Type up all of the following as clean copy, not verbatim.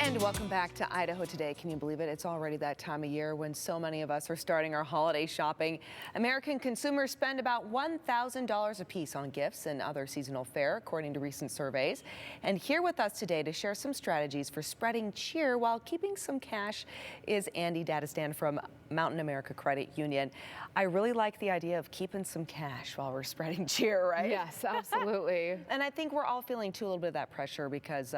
And welcome back to Idaho Today. Can you believe it? It's already that time of year when so many of us are starting our holiday shopping. American consumers spend about $1,000 a piece on gifts and other seasonal fare, according to recent surveys. And here with us today to share some strategies for spreading cheer while keeping some cash is Andy Dadistan from Mountain America Credit Union. I really like the idea of keeping some cash while we're spreading cheer, right? Yes, absolutely. And I think we're all feeling too a little bit of that pressure because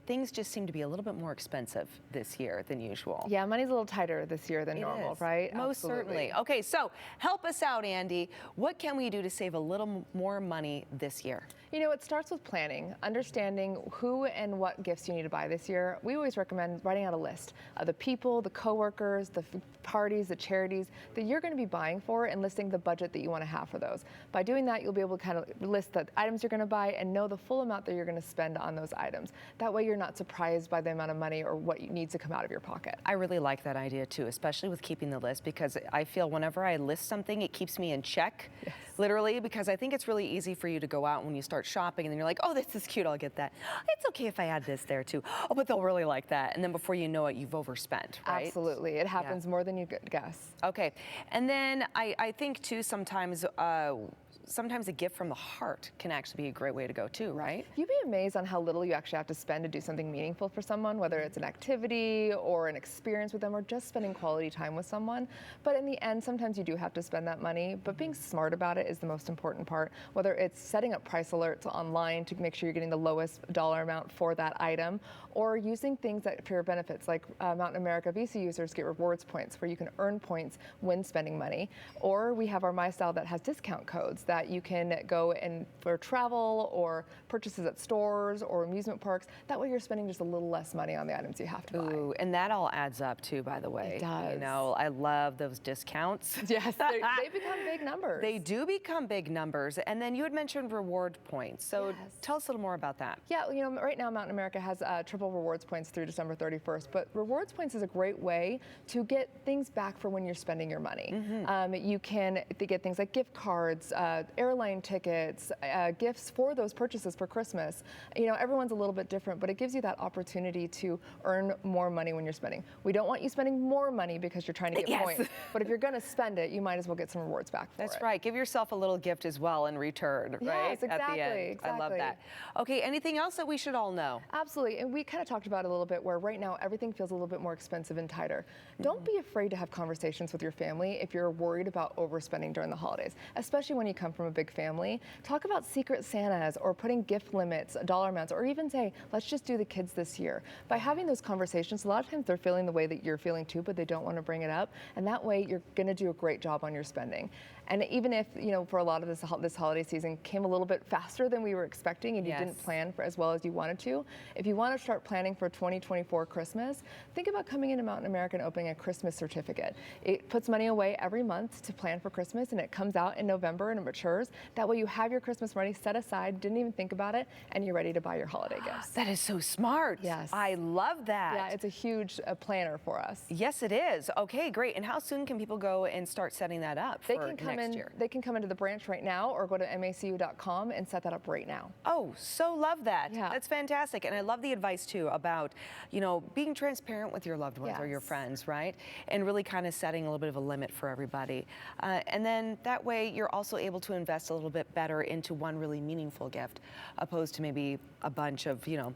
things just seem to be a little bit more expensive this year than usual. Yeah, money's a little tighter this year than normal, right? Most certainly. Okay, so help us out, Andy. What can we do to save a little more money this year? You know, it starts with planning, understanding who and what gifts you need to buy this year. We always recommend writing out a list of the people, the coworkers, the parties, the charities that you're going to be buying for and listing the budget that you want to have for those. By doing that, you'll be able to kind of list the items you're going to buy and know the full amount that you're going to spend on those items. That way you're not surprised by the amount of money or what needs to come out of your pocket. I really like that idea too, especially with keeping the list, because I feel whenever I list something, it keeps me in check, yes. Literally, because I think it's really easy for you to go out when you start shopping and then you're like, oh, this is cute, I'll get that. It's okay if I add this there too. Oh, but they'll really like that. And then before you know it, you've overspent, right? Absolutely. It happens more than you could guess. Okay. And then I think too sometimes a gift from the heart can actually be a great way to go too, right? You'd be amazed on how little you actually have to spend to do something meaningful for someone, whether it's an activity or an experience with them or just spending quality time with someone. But in the end, sometimes you do have to spend that money, but being smart about it is the most important part, whether it's setting up price alerts online to make sure you're getting the lowest dollar amount for that item, or using things that for your benefits, like Mountain America Visa users get rewards points where you can earn points when spending money. Or we have our MyStyle that has discount codes that you can go and for travel or purchases at stores or amusement parks. That way you're spending just a little less money on the items you have to buy. Ooh, and that all adds up too, by the way. It does. You know, I love those discounts. Yes, they become big numbers. They do become big numbers. And then you had mentioned reward points. So yes. Tell us a little more about that. Yeah, you know, right now Mountain America has triple rewards points through December 31st, but rewards points is a great way to get things back for when you're spending your money. Mm-hmm. You can get things like gift cards, airline tickets, gifts for those purchases for Christmas. You know, everyone's a little bit different, but it gives you that opportunity to earn more money when you're spending. We don't want you spending more money because you're trying to get yes. points, but if you're going to spend it, you might as well get some rewards back for That's it. right. Give yourself a little gift as well in return, right? Yes, exactly. At the end. Exactly. I love that. Okay, anything else that we should all know? Absolutely, and we kind of talked about it a little bit where right now everything feels a little bit more expensive and tighter. Don't be afraid to have conversations with your family if you're worried about overspending during the holidays, especially when you come from a big family. Talk about secret Santas or putting gift limits, dollar amounts, or even say, let's just do the kids this year. By having those conversations, a lot of times they're feeling the way that you're feeling too, but they don't want to bring it up, and that way you're going to do a great job on your spending. And even if, you know, for a lot of this holiday season came a little bit faster than we were expecting and you yes. didn't plan for as well as you wanted to, if you want to start planning for 2024 Christmas, think about coming into Mountain America and opening a Christmas certificate. It puts money away every month to plan for Christmas, and it comes out in November and it matures. That way you have your Christmas money set aside, didn't even think about it, and you're ready to buy your holiday gifts. That is so smart. Yes. I love that. Yeah, it's a huge planner for us. Yes, it is. Okay, great. And how soon can people go and start setting that up for next year? They can come into the branch right now or go to macu.com and set that up right now. Oh, so love that. Yeah. That's fantastic. And I love the advice too about, you know, being transparent with your loved ones yes. or your friends, right? And really kind of setting a little bit of a limit for everybody. And then that way you're also able to invest a little bit better into one really meaningful gift, opposed to maybe a bunch of, you know,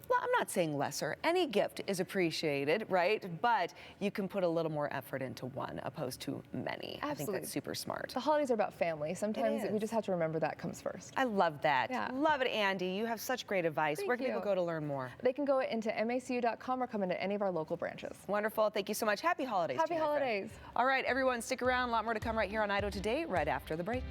well, I'm not saying lesser. Any gift is appreciated, right? But you can put a little more effort into one opposed to many. Absolutely. I think that's super smart. The holidays are about family. Sometimes we just have to remember that comes first. I love that. Yeah. Love it, Andy. You have such great advice. Thank Where can you. people go to learn more? They can go into macu.com or come into any of our local branches. Wonderful. Thank you so much. Happy holidays. Happy holidays. All right, everyone, stick around. A lot more to come right here on Idaho Today right after the break.